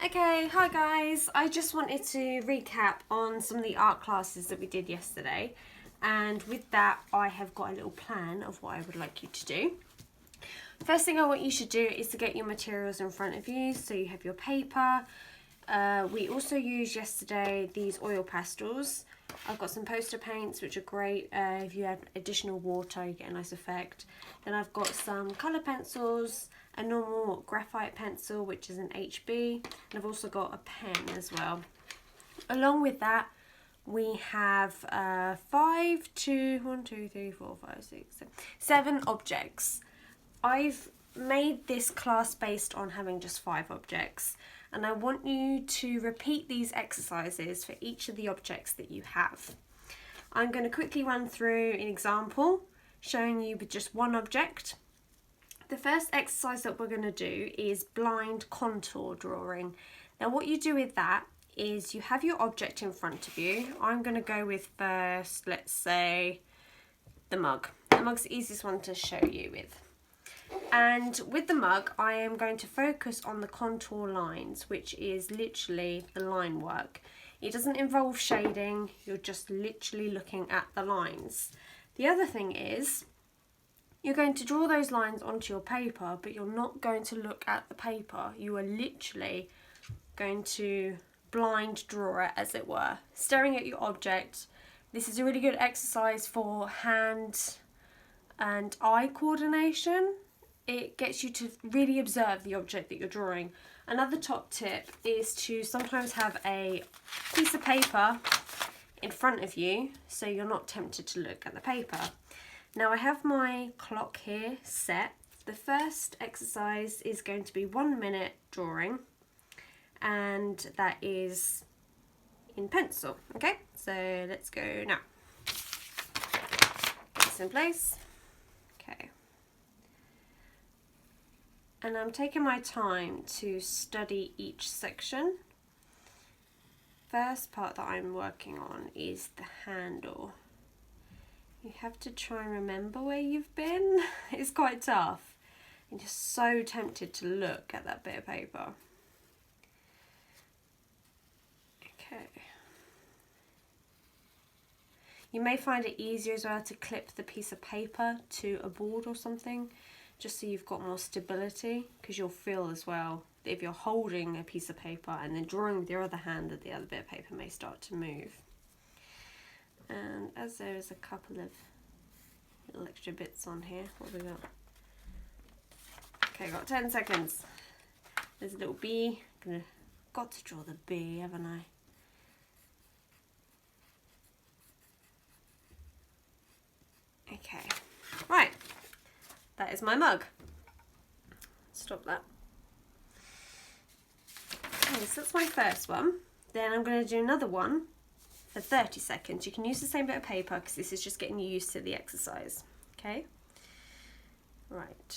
Okay, hi guys. I just wanted to recap on some of the art classes that we did yesterday, and with that I have got a little plan of what I would like you to do. First thing I want you to do is to get your materials in front of you, so you have your paper. We also used yesterday these oil pastels. I've got some poster paints which are great. If you add additional water you get a nice effect. Then I've got some colour pencils, a normal graphite pencil which is an HB, and I've also got a pen as well. Along with that we have 7 objects. I've made this class based on having just 5 objects, and I want you to repeat these exercises for each of the objects that you have. I'm going to quickly run through an example showing you with just one object. The first exercise that we're going to do is blind contour drawing. Now what you do with that is you have your object in front of you. I'm going to go with first, let's say, the mug. The mug's the easiest one to show you with. And with the mug I am going to focus on the contour lines, which is literally the line work. It doesn't involve shading, you're just literally looking at the lines. The other thing is you're going to draw those lines onto your paper, but you're not going to look at the paper. You are literally going to blind draw it, as it were, staring at your object. This is a really good exercise for hand and eye coordination. It gets you to really observe the object that you're drawing. Another top tip is to sometimes have a piece of paper in front of you so you're not tempted to look at the paper. Now I have my clock here set. The first exercise is going to be 1 minute drawing, and that is in pencil. Okay, so let's go now. Get this in place. Okay. And I'm taking my time to study each section. First part that I'm working on is the handle. You have to try and remember where you've been. It's quite tough. I'm just so tempted to look at that bit of paper. Okay. You may find it easier as well to clip the piece of paper to a board or something, just so you've got more stability, because you'll feel as well that if you're holding a piece of paper and then drawing with your other hand, that the other bit of paper may start to move. And as there is a couple of little extra bits on here, what have we got? Okay, got 10 seconds. There's a little bee. Got to draw the bee, haven't I? Okay, right. That is my mug. Stop that. Okay, so that's my first one. Then I'm going to do another one for 30 seconds. You can use the same bit of paper because this is just getting you used to the exercise. Okay? Right.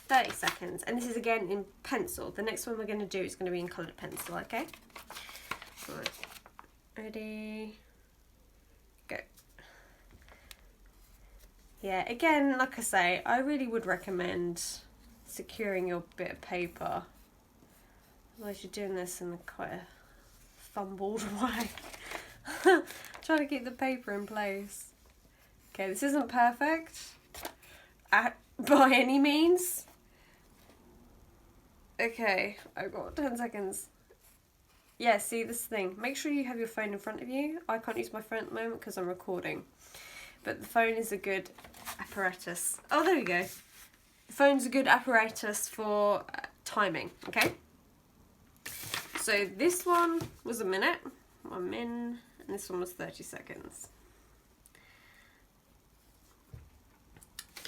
30 seconds. And this is again in pencil. The next one we're going to do is going to be in coloured pencil, okay? Right. Ready? Go. Yeah, again, like I say, I really would recommend securing your bit of paper. Otherwise you're doing this in quite a fumbled way. Trying to keep the paper in place. Okay, this isn't perfect by any means. Okay, I've got 10 seconds. Yeah, see, this thing. Make sure you have your phone in front of you. I can't use my phone at the moment because I'm recording. But the phone is a good apparatus. Oh, there we go. The phone's a good apparatus for timing, okay? So this one was a minute, 1 minute, and this one was 30 seconds.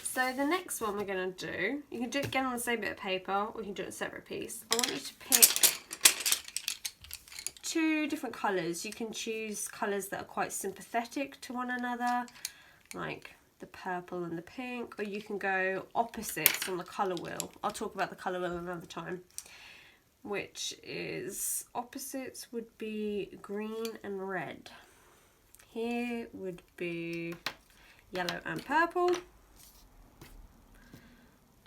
So the next one we're going to do, you can do it again on the same bit of paper, or you can do it in a separate piece. I want you to pick 2 different colours. You can choose colours that are quite sympathetic to one another, like the purple and the pink, or you can go opposites on the colour wheel. I'll talk about the colour wheel another time. Which is, opposites would be green and red. Here would be yellow and purple.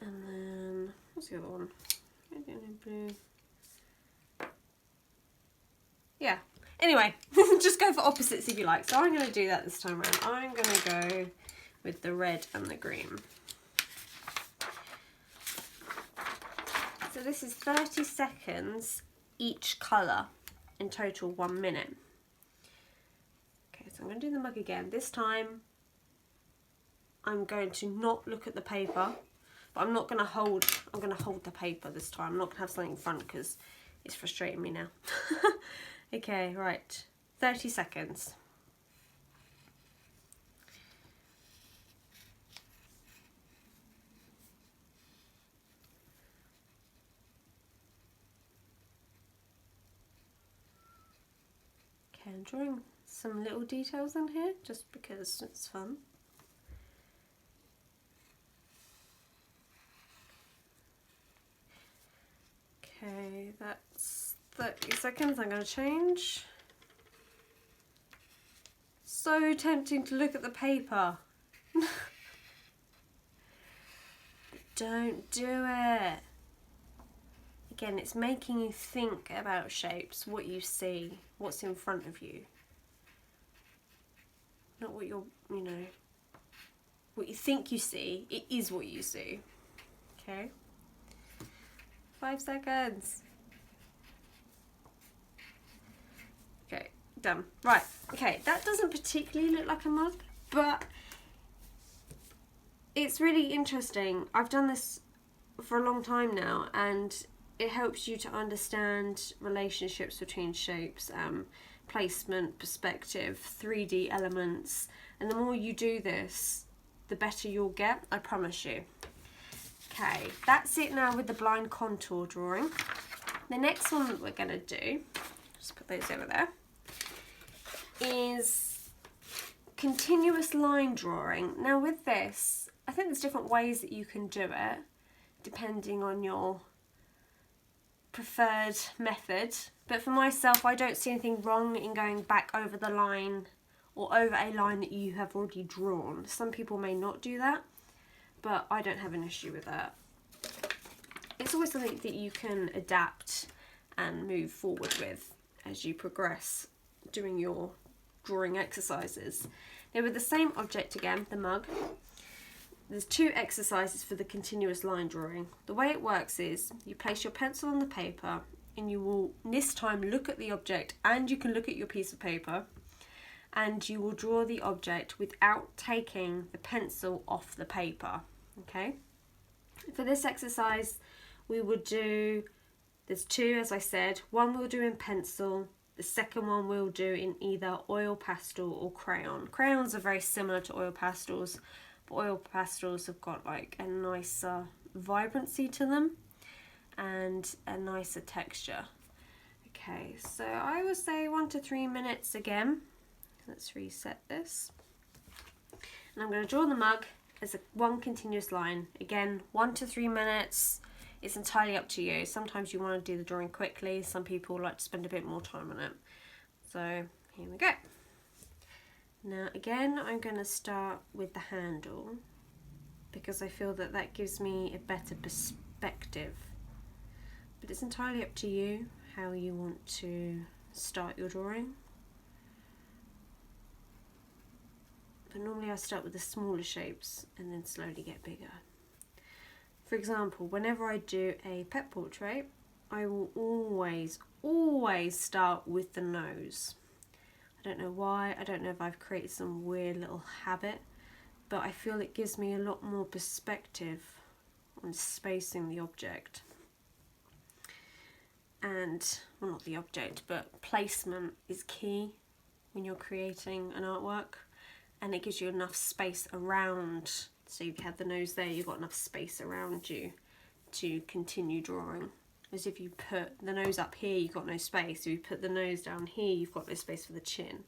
And then, what's the other one? Blue. yeah. Anyway, just go for opposites if you like. So I'm going to do that this time around. I'm going to go with the red and the green. So this is 30 seconds each colour, in total 1 minute. Okay, so I'm going to do the mug again. This time I'm going to not look at the paper, but I'm going to hold the paper this time. I'm not going to have something in front because it's frustrating me now. Okay, right, 30 seconds. Okay, I'm drawing some little details in here just because it's fun. Okay, that's 30 seconds. I'm going to change. So tempting to look at the paper. Don't do it. Again, it's making you think about shapes, what you see, what's in front of you. Not what you're, what you think you see, it is what you see. Okay? 5 seconds. Okay, done. Right, okay, that doesn't particularly look like a mug, but it's really interesting. I've done this for a long time now, and it helps you to understand relationships between shapes, placement, perspective, 3D elements, and the more you do this, the better you'll get, I promise you. Okay, that's it now with the blind contour drawing. The next one that we're going to do, just put those over there, is continuous line drawing. Now with this, I think there's different ways that you can do it, depending on your preferred method, but for myself, I don't see anything wrong in going back over the line or over a line that you have already drawn. Some people may not do that, but I don't have an issue with that. It's always something that you can adapt and move forward with as you progress doing your drawing exercises. Now with the same object again, the mug, there's 2 exercises for the continuous line drawing. The way it works is you place your pencil on the paper and you will this time look at the object, and you can look at your piece of paper, and you will draw the object without taking the pencil off the paper. Okay? For this exercise we would do, there's 2 as I said, one we'll do in pencil, the second one we'll do in either oil pastel or crayon. Crayons are very similar to oil pastels, but oil pastels have got like a nicer vibrancy to them and a nicer texture. Okay, so I would say 1 to 3 minutes again. Let's reset this. And I'm going to draw the mug as one continuous line. Again, 1 to 3 minutes. It's entirely up to you. Sometimes you want to do the drawing quickly. Some people like to spend a bit more time on it. So here we go. Now again, I'm going to start with the handle because I feel that that gives me a better perspective. But it's entirely up to you how you want to start your drawing. But normally I start with the smaller shapes and then slowly get bigger. For example, whenever I do a pet portrait, I will always start with the nose. I don't know why, I don't know if I've created some weird little habit, but I feel it gives me a lot more perspective on spacing the object. And, well, not the object, but placement is key when you're creating an artwork, and it gives you enough space around. So if you have the nose there, you've got enough space around you to continue drawing. As if you put the nose up here, you've got no space. If you put the nose down here, you've got no space for the chin.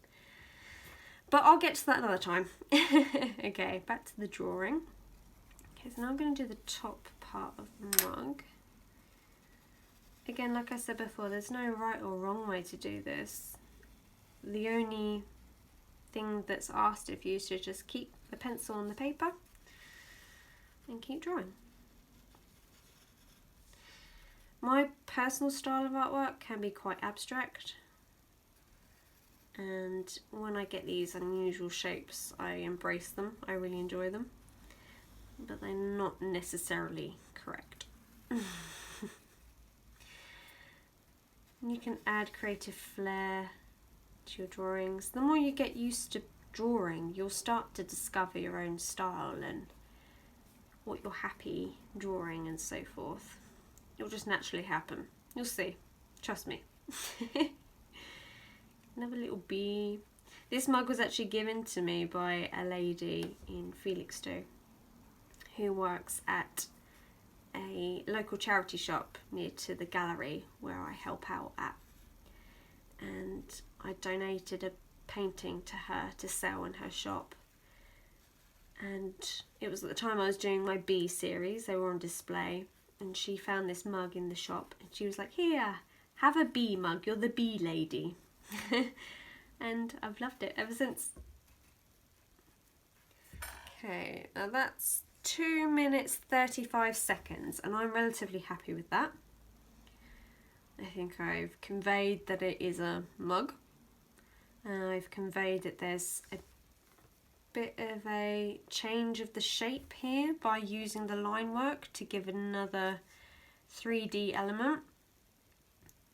But I'll get to that another time. Okay, back to the drawing. Okay, so now I'm going to do the top part of the mug. Again, like I said before, there's no right or wrong way to do this. The only thing that's asked of you is to just keep the pencil on the paper and keep drawing. My personal style of artwork can be quite abstract, And when I get these unusual shapes, I embrace them. I really enjoy them, but they're not necessarily correct. You can add creative flair to your drawings. The more you get used to drawing, you'll start to discover your own style and what you're happy drawing and so forth. It'll just naturally happen. You'll see. Trust me. Another little bee. This mug was actually given to me by a lady in Felixstowe who works at a local charity shop near to the gallery where I help out at. And I donated a painting to her to sell in her shop. And it was at the time I was doing my bee series. They were on display. And she found this mug in the shop. And she was like, "Here, have a bee mug. You're the bee lady." And I've loved it ever since. Okay, now that's 2 minutes 35 seconds, and I'm relatively happy with that. I think I've conveyed that it is a mug. I've conveyed that there's a bit of a change of the shape here by using the line work to give it another 3D element.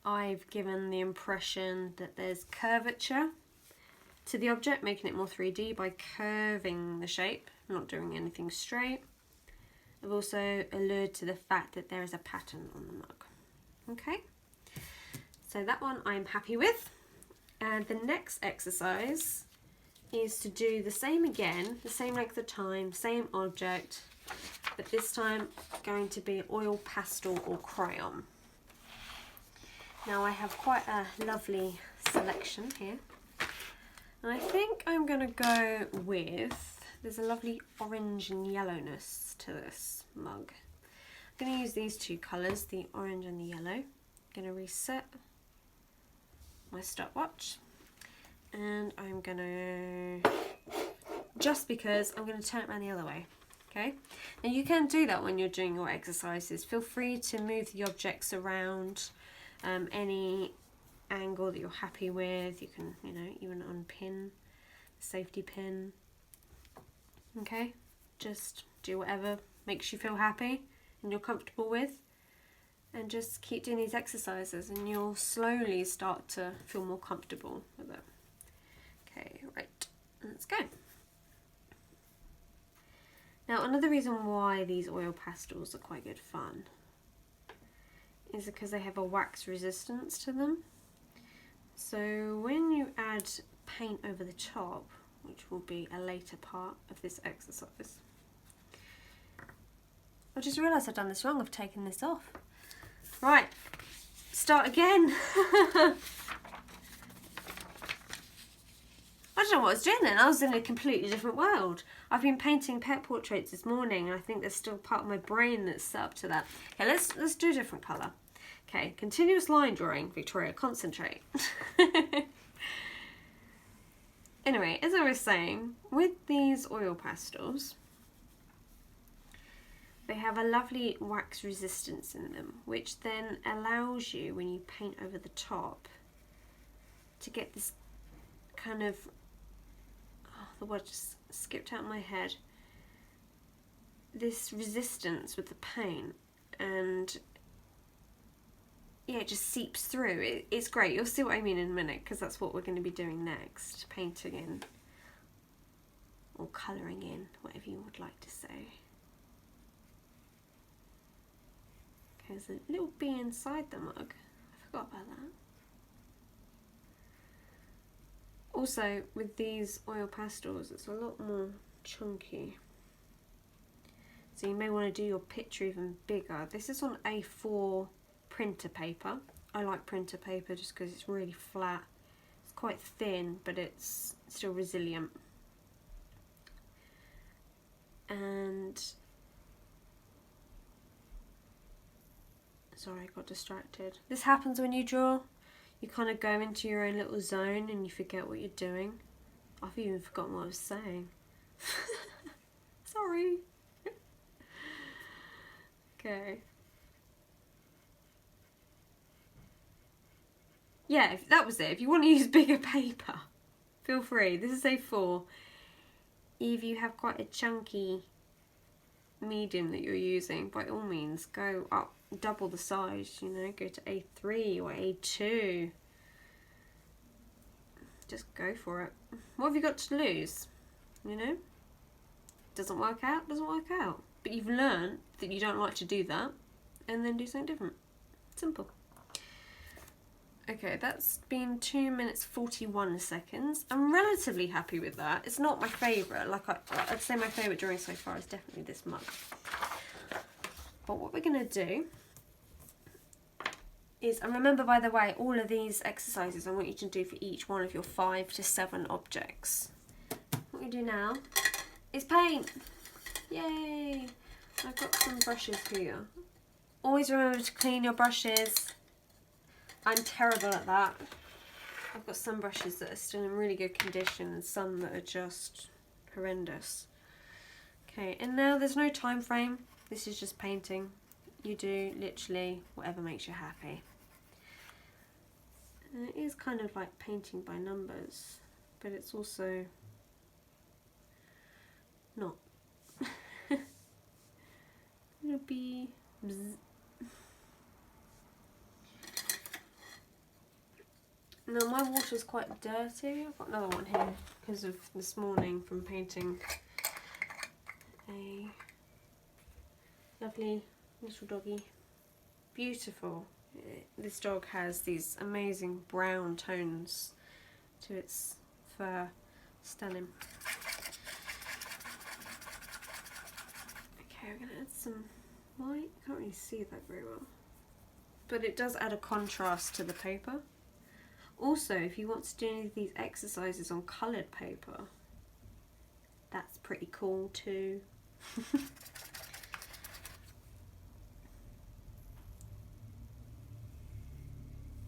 I've given the impression that there's curvature to the object, making it more 3D by curving the shape, not doing anything straight. I've also allured to the fact that there is a pattern on the mug. Okay, so that one I'm happy with. And the next exercise is to do the same again, the same length of time, same object, but this time going to be oil pastel or crayon. Now I have quite a lovely selection here, and I think I'm going to go with, there's a lovely orange and yellowness to this mug. I'm going to use these two colours, the orange and the yellow. I'm going to reset my stopwatch, and I'm going to, just because, I'm going to turn it around the other way. Okay, now you can do that when you're doing your exercises. Feel free to move the objects around. Any angle that you're happy with, you can, even unpin the safety pin. Okay, just do whatever makes you feel happy and you're comfortable with, and just keep doing these exercises and you'll slowly start to feel more comfortable with it. Okay, right, let's go. Now, another reason why these oil pastels are quite good fun is because they have a wax resistance to them. So when you add paint over the top, which will be a later part of this exercise, I just realised I've done this wrong, I've taken this off. Right, start again. I don't know what I was doing then, I was in a completely different world. I've been painting pet portraits this morning and I think there's still part of my brain that's set up to that. Okay, let's do a different colour. Okay, continuous line drawing, Victoria, concentrate. Anyway, as I was saying, with these oil pastels, they have a lovely wax resistance in them, which then allows you, when you paint over the top, to get this kind of, the word just skipped out of my head, this resistance with the paint, and yeah, it just seeps through. It's great. You'll see what I mean in a minute, because that's what we're going to be doing next, painting in or colouring in, whatever you would like to say. Okay, there's a little bee inside the mug. I forgot about that. Also, with these oil pastels, it's a lot more chunky. So you may want to do your picture even bigger. This is on A4 printer paper. I like printer paper just because it's really flat. It's quite thin, but it's still resilient. And sorry, I got distracted. This happens when you draw. You kind of go into your own little zone and you forget what you're doing. I've even forgotten what I was saying. Sorry. Okay. Yeah, that was it. If you want to use bigger paper, feel free. This is A4. If you have quite a chunky medium that you're using, by all means go up double the size, you know, go to A3 or A2. Just go for it. What have you got to lose? You know? Doesn't work out, doesn't work out. But you've learned that you don't like to do that, and then do something different. Simple. Okay, that's been 2 minutes 41 seconds. I'm relatively happy with that. It's not my favourite. Like I'd say my favourite drawing so far is definitely this mug. But what we're going to do is, and remember by the way, all of these exercises I want you to do for each one of your 5 to 7 objects. What we do now is paint. Yay! I've got some brushes here. Always remember to clean your brushes. I'm terrible at that. I've got some brushes that are still in really good condition and some that are just horrendous. Okay, and now there's no time frame. This is just painting. You do literally whatever makes you happy. And it is kind of like painting by numbers, but it's also not. It'll be bzz. Now my water's quite dirty. I've got another one here because of this morning from painting a lovely little doggy. Beautiful. This dog has these amazing brown tones to its fur. Stunning. Okay, we're going to add some white. I can't really see that very well. But it does add a contrast to the paper. Also, if you want to do any of these exercises on coloured paper, that's pretty cool too.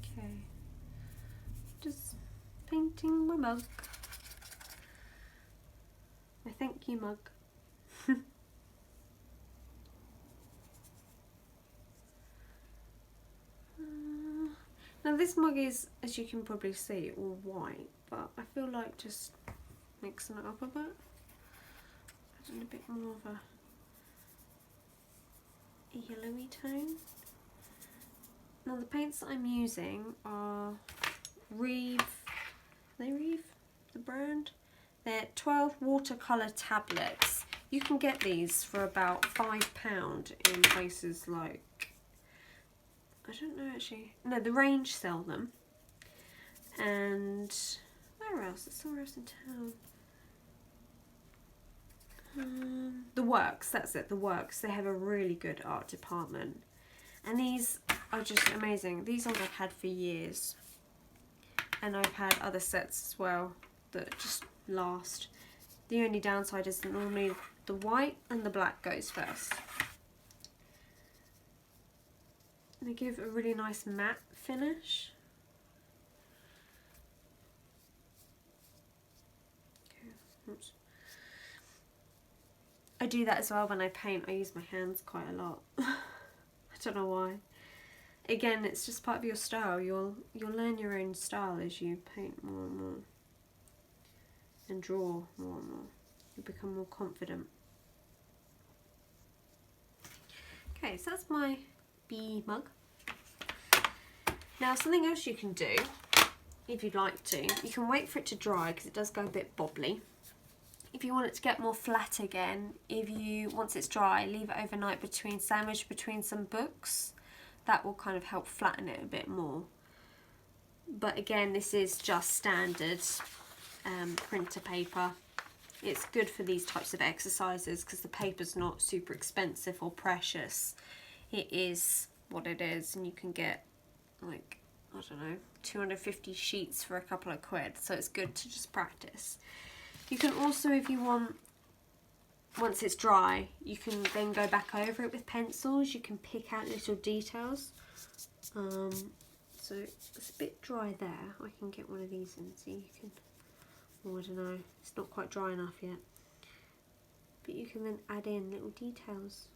Okay, just painting my mug. My thank you mug. Now this mug is, as you can probably see, all white, but I feel like just mixing it up a bit, adding a bit more of a yellowy tone. Now the paints that I'm using are Reeve, are they Reeve, the brand? They're 12 watercolour tablets. You can get these for about £5 in places like, I don't know actually. No, the Range sell them. And where else? It's somewhere else in town. The Works, that's it, the Works. They have a really good art department. And these are just amazing. These ones I've had for years. And I've had other sets as well that just last. The only downside is that normally the white and the black goes first. They give a really nice matte finish. Okay. Oops. I do that as well when I paint. I use my hands quite a lot. I don't know why. Again, it's just part of your style. You'll learn your own style as you paint more and more and draw more and more. You become more confident. Okay, so that's my bee mug. Now something else you can do, if you'd like to, you can wait for it to dry because it does go a bit bobbly. If you want it to get more flat again, once it's dry, leave it overnight sandwiched between some books. That will kind of help flatten it a bit more. But again, this is just standard printer paper. It's good for these types of exercises because the paper's not super expensive or precious. It is what it is, and you can get like, I don't know, 250 sheets for a couple of quid, so it's good to just practice. You can also, if you want, once it's dry, you can then go back over it with pencils. You can pick out little details. So it's a bit dry there. I can get one of these and see you can, oh, I don't know, it's not quite dry enough yet. But you can then add in little details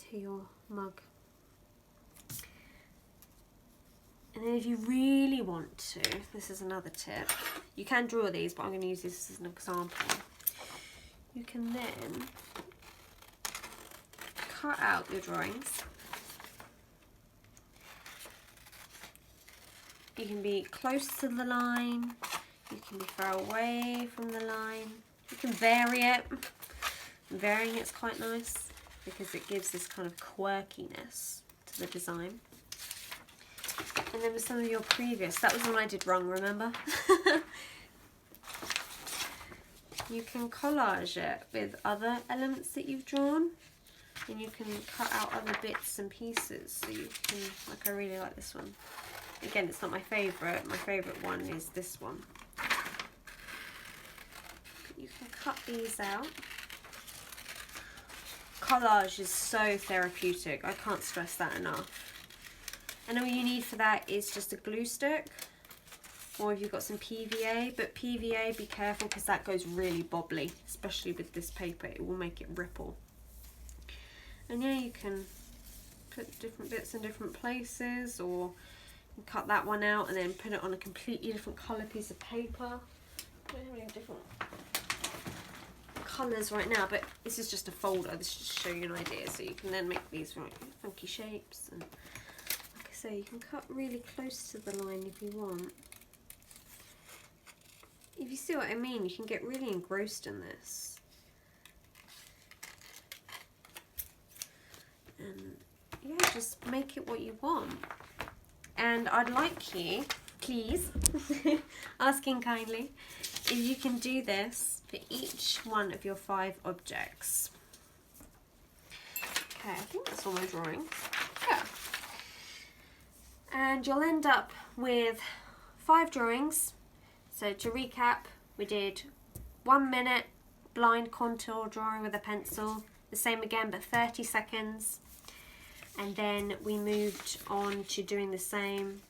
to your mug. And then if you really want to, this is another tip, you can draw these, but I'm going to use this as an example. You can then cut out your drawings. You can be close to the line, you can be far away from the line, you can vary it. Varying it's quite nice because it gives this kind of quirkiness to the design. And then with some of your previous, that was one I did wrong, remember? You can collage it with other elements that you've drawn, and you can cut out other bits and pieces. So you can, like I really like this one. Again, it's not my favourite. My favourite one is this one. You can cut these out. Collage is so therapeutic. I can't stress that enough. And all you need for that is just a glue stick, or if you've got some PVA, but PVA, be careful because that goes really bobbly, especially with this paper, it will make it ripple. And yeah, you can put different bits in different places, or you cut that one out and then put it on a completely different colour piece of paper. I don't have any different colours right now, but this is just a folder, this is just to show you an idea, so you can then make these right funky shapes. And so you can cut really close to the line if you want. If you see what I mean, you can get really engrossed in this. And yeah, just make it what you want. And I'd like you, please, asking kindly, if you can do this for each one of your 5 objects. Okay, I think that's all my drawings. Yeah. And you'll end up with 5 drawings. So to recap, we did 1 minute blind contour drawing with a pencil, the same again but 30 seconds, and then we moved on to doing the same,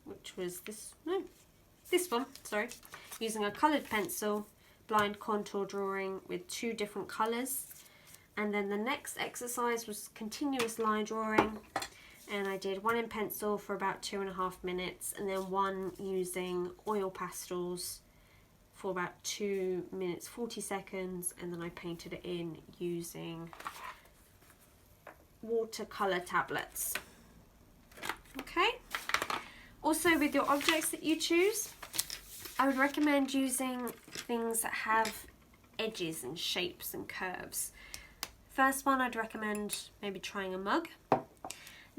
which was this one, sorry, using a coloured pencil, blind contour drawing with 2 different colours, and then the next exercise was continuous line drawing. And I did 1 in pencil for about 2.5 minutes, and then 1 using oil pastels for about 2 minutes 40 seconds, and then I painted it in using watercolour tablets. Okay. Also, with your objects that you choose, I would recommend using things that have edges and shapes and curves. First one, I'd recommend maybe trying a mug.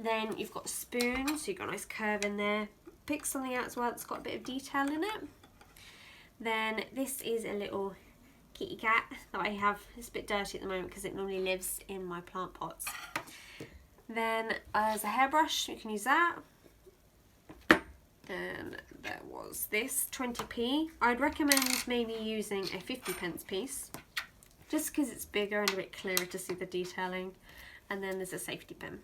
Then you've got a spoon, so you've got a nice curve in there. Pick something out as well that's got a bit of detail in it. Then this is a little kitty cat that I have. It's a bit dirty at the moment because it normally lives in my plant pots. Then as a hairbrush, you can use that. And there was this 20p. I'd recommend maybe using a 50p piece, just because it's bigger and a bit clearer to see the detailing. And then there's a safety pin,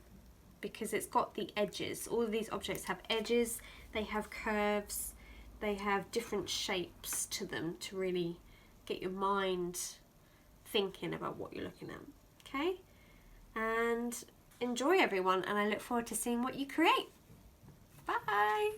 because it's got the edges. All of these objects have edges, they have curves, they have different shapes to them to really get your mind thinking about what you're looking at. Okay? And enjoy, everyone, and I look forward to seeing what you create. Bye!